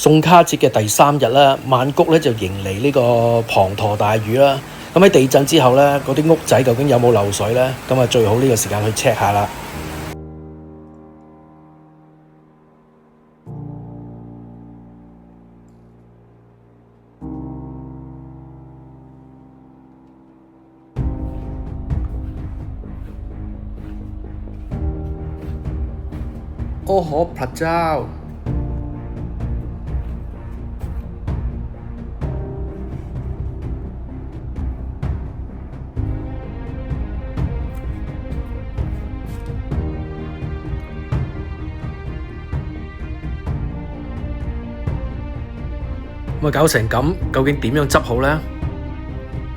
送卡節嘅第3日啦，曼谷咧就迎嚟呢個滂沱大雨啦。咁喺地震之後咧，嗰啲屋仔究竟有冇漏水咧？咁啊，最好呢個時間去 check 下啦。โอ้โหพระเจ้า咁啊，搞成咁，究竟點樣執好呢？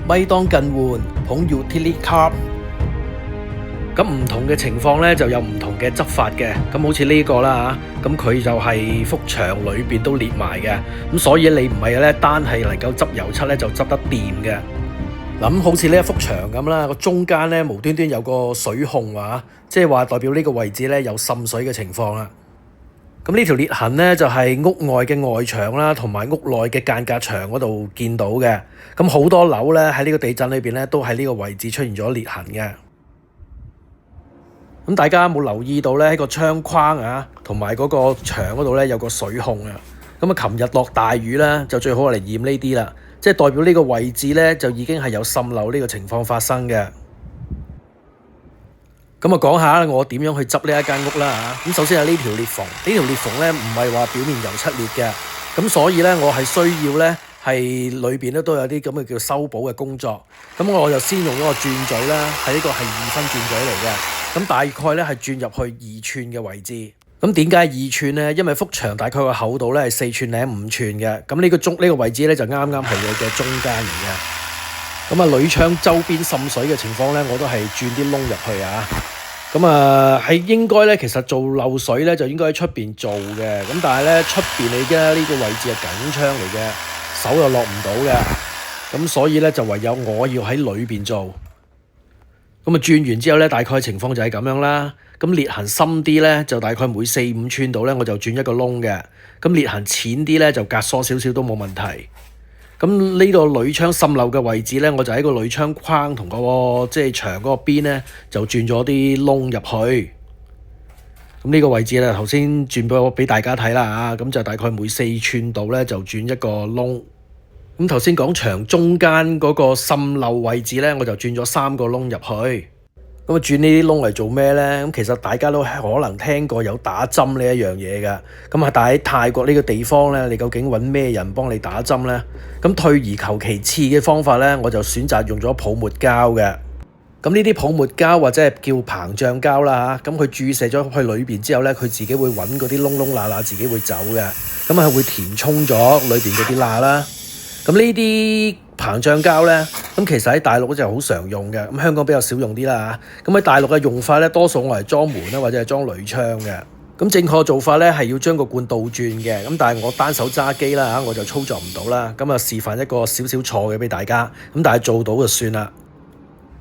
咪當近換捧 utility card。咁唔同嘅情況咧，就有唔同嘅執法嘅。咁好似呢個啦嚇，咁佢就係幅牆裏邊都裂埋嘅。咁所以你唔係咧單係能夠執油漆咧就執得掂嘅。咁好似呢一幅牆咁啦，個中間咧無端端有個水控啊，即係話代表呢個位置咧有滲水嘅情況啦。咁呢條裂痕咧就係屋外嘅外牆啦，同埋屋內嘅間隔牆嗰度見到嘅。咁好多樓咧喺呢個地震裏邊咧都喺呢個位置出現咗裂痕嘅。咁大家有冇留意到咧？喺個窗框啊，同埋嗰個牆嗰度咧有個水控啊。咁啊，琴日落大雨啦，就最好嚟驗呢啲啦，即係代表呢個位置咧就已經係有滲漏呢個情況發生嘅。咁啊，講下我點樣去執呢一間屋啦嚇。咁首先係呢條裂縫，呢條裂縫咧唔係話表面油漆裂嘅，咁所以咧我係需要咧係裏邊咧都有啲咁嘅叫修補嘅工作。咁我就先用咗個轉嘴啦，係呢個係2分轉嘴嚟嘅。咁大概咧係轉入去2寸嘅位置。咁點解2寸咧？因為幅牆大概個厚度咧係4寸零5寸嘅。咁呢個位置咧就啱啱係佢嘅中間嚟嘅。咁啊，鋁窗周邊滲水嘅情況咧，我都係轉啲窿入去啊。咁啊，係應該咧，其實做漏水咧就應該喺出邊做嘅。咁但係咧出邊你而家呢個位置係緊窗嚟嘅，手又落唔到嘅。咁所以咧就唯有我要喺裏邊做。咁啊，轉完之後咧，大概情況就係咁樣啦。咁裂痕深啲咧，就大概每4、5寸度咧，我就轉一個窿嘅。咁裂痕淺啲咧，就隔疏少少都冇問題。咁呢個鋁窗滲漏嘅位置咧，我就喺個鋁窗框同個即係牆嗰個邊咧，就轉咗啲窿入去。咁呢個位置咧，頭先轉俾大家睇啦嚇。咁就大概每4寸度咧，就轉一個窿。咁頭先講牆中間嗰個滲漏位置咧，我就轉咗3個窿入去。咁啊，轉呢啲窿嚟做咩咧？咁其實大家都可能聽過有打針呢一樣嘢㗎。咁啊，但喺泰國呢個地方咧，你究竟揾咩人幫你打針咧？咁退而求其次嘅方法咧，我就選擇用咗泡沫膠嘅。咁呢啲泡沫膠或者係叫膨脹膠啦嚇，咁佢注射咗去裏邊之後咧，佢自己會揾嗰啲窿窿罅罅，自己會走嘅。咁係會填充咗裏邊嗰啲罅啦。咁呢啲膨脹膠咧，咁其實喺大陸就好常用嘅，咁香港比較少用啲啦嚇。咁喺大陸嘅用法咧，多數我係裝門啦，或者係裝鋁窗嘅。咁正確做法咧係要將個罐倒轉嘅，咁但係我單手揸機啦嚇，我就操作唔到啦。咁啊，示範一個少少錯嘅俾大家，咁但係做到就算啦。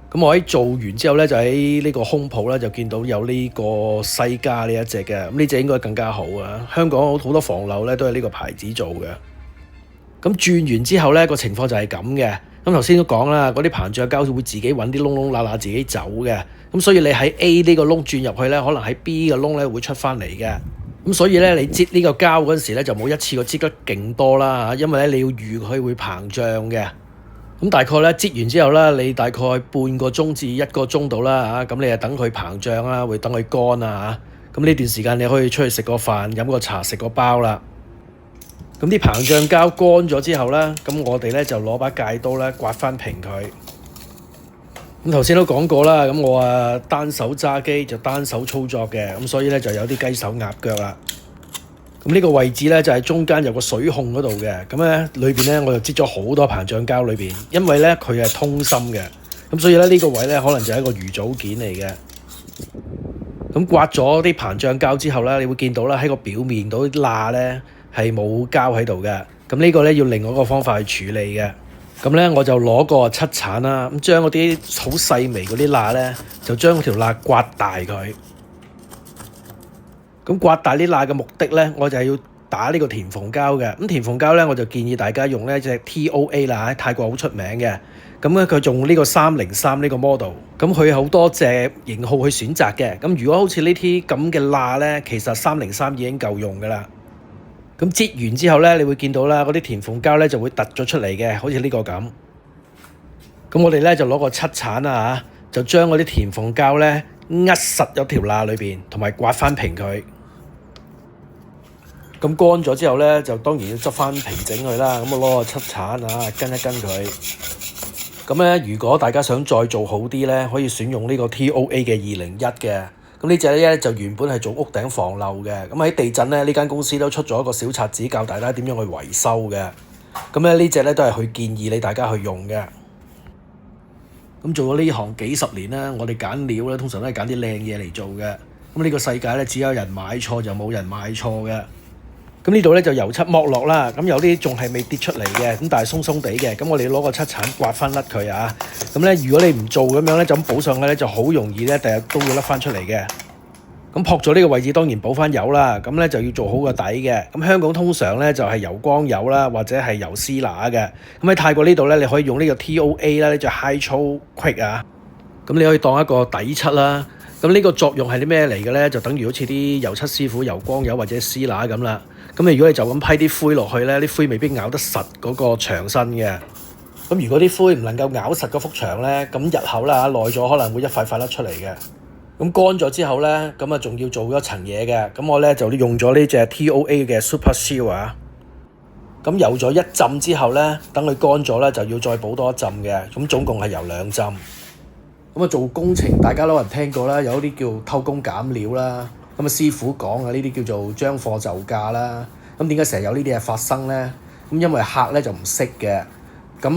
咁我喺做完之後咧，就喺呢個空鋪咧就見到有呢個西加呢一隻嘅，咁呢隻應該更加好啊。香港好多房樓咧都係呢個牌子做嘅。咁轉完之後咧，個情況就係咁嘅。咁頭先都講啦，嗰啲膨脹膠會自己揾啲窿窿罅罅自己走嘅。咁所以你喺 A 呢個窿轉入去咧，可能喺 B 嘅窿咧會出翻嚟嘅。咁所以咧，你擠呢個膠嗰陣時咧，就冇一次過擠得勁多啦嚇，因為咧你要預佢會膨脹嘅。咁大概咧擠完之後咧，你大概半個鐘至1個鐘度啦嚇，咁你就等佢膨脹啦，會等佢乾啦嚇。咁呢段時間你可以出去食個飯、飲個茶、食個包啦。咁啲膨脹膠乾咗之後咧，咁我哋咧就攞把戒刀咧刮翻平佢。咁頭先都講過啦，咁我單手揸機就單手操作嘅，咁所以咧就有啲雞手鴨腳啦。咁呢個位置咧就係中間有個水控嗰度嘅，咁咧裏邊咧我就擠咗好多膨脹膠裏邊，因為咧佢係通心嘅，咁所以咧呢個位咧可能就係一個魚組件嚟嘅。咁刮咗啲膨脹膠之後咧，你會見到啦喺個表面嗰啲罅咧係冇膠喺度嘅，咁呢個咧要另外一個方法去處理嘅。咁咧我就攞個漆鏟啦，咁將嗰啲好細微嗰啲罅咧，就將嗰條罅刮大佢。咁刮大啲罅嘅目的咧，我就係要打呢個填縫膠嘅。咁填縫膠咧，我就建議大家用呢隻 TOA 啦，喺泰國好出名嘅。咁咧佢用呢個303呢個 model，咁佢好多隻型號去選擇嘅。咁如果好似呢啲咁嘅罅咧，其實303已經夠用噶啦。咁擠完之後咧，你會見到啦，嗰啲填縫膠咧就會突咗出嚟嘅，好似呢個咁。咁我哋咧就攞個漆鏟啊，就將嗰啲填縫膠咧扼實咗條罅裏邊，同埋刮翻平佢。咁乾咗之後咧，就當然要執翻平整佢啦。咁我攞個漆鏟啊，跟一跟佢。咁咧，如果大家想再做好啲咧，可以選用呢個 TOA 嘅201嘅。咁呢隻咧就原本係做屋頂防漏嘅。咁喺地震咧，呢間公司都出咗一個小冊子教大家點樣去維修嘅。咁咧呢隻咧都係佢建議你大家去用嘅。咁做咗呢行幾十年啦，我哋揀料咧通常都係揀啲靚嘢嚟做嘅。咁呢個世界咧只有人買錯就冇人買錯嘅。咁呢度咧就油漆剝落啦，咁有啲仲係未跌出嚟嘅，咁但係鬆鬆地嘅，咁我哋攞個漆鏟刮翻甩佢啊。咁咧如果你唔做咁樣咧，就咁補上去咧就好容易咧，第日都會甩翻出嚟嘅。咁撲咗呢個位置當然補翻油啦，咁咧就要做好個底嘅。咁香港通常咧就係油光油啦，或者係油絲乸嘅。咁喺泰國呢度咧，你可以用呢個 TOA 啦，呢隻 Hydro Quick 啊。咁你可以當一個底漆啦。咁呢個作用係啲咩嚟嘅咧？就等於好似啲油漆師傅油光油或者絲乸咁啦。咁如果你就咁批啲灰落去咧，啲灰未必咬得實嗰個牆身嘅。咁如果啲灰唔能夠咬實嗰幅牆咧，咁日後啦耐咗可能會一塊塊甩出嚟嘅。咁乾咗之後咧，咁啊仲要做一層嘢嘅。咁我咧就用咗呢隻 TOA 嘅 Super Seal 啊。咁油咗一浸之後咧，等佢乾咗咧就要再補多一浸嘅。咁總共係油2浸。咁啊做工程大家都有人聽過啦，有啲叫偷工減料啦。咁啊師傅講啊，呢啲叫做將貨就價啦。咁點解成日有呢啲嘢發生咧？咁因為客咧就唔識嘅。咁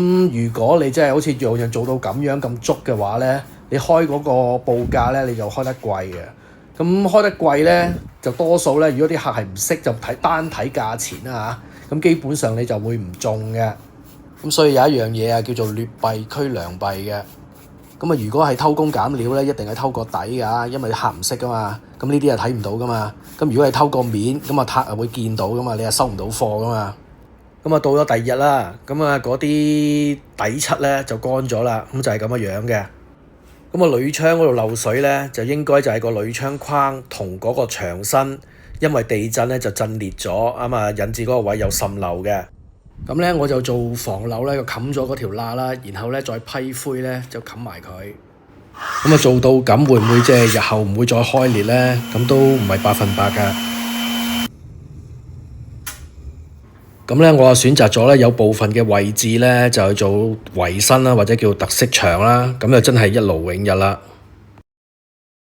如果你真係好似樣樣做到咁樣咁足嘅話咧，你開嗰個報價咧你就開得貴嘅。咁開得貴咧就多數咧，如果啲客係唔識就單睇價錢啦嚇。咁基本上你就會唔中嘅。咁所以有一樣嘢啊叫做劣幣驅良幣嘅。咁啊，如果係偷工減料咧，一定係偷個底㗎，因為客唔識㗎嘛。咁呢啲係睇唔到㗎嘛。咁如果係偷個面，咁啊客會見到㗎嘛，你係收唔到貨㗎嘛。咁啊到咗第二日啦，咁啊嗰啲底漆咧就乾咗啦，咁就係咁嘅樣嘅。咁啊鋁窗嗰度漏水咧，就應該就係個鋁窗框同嗰個牆身，因為地震咧就震裂咗，咁啊引致嗰個位有滲漏嘅。咁咧我就做防漏咧，就冚咗嗰條罅啦，然後咧再批灰咧就冚埋佢。咁啊做到咁會唔會即係日後唔會再開裂咧？咁都唔係100%㗎。咁咧我啊選擇咗咧有部分嘅位置咧就去做圍身啦，或者叫特色牆啦，咁就真係一勞永逸啦。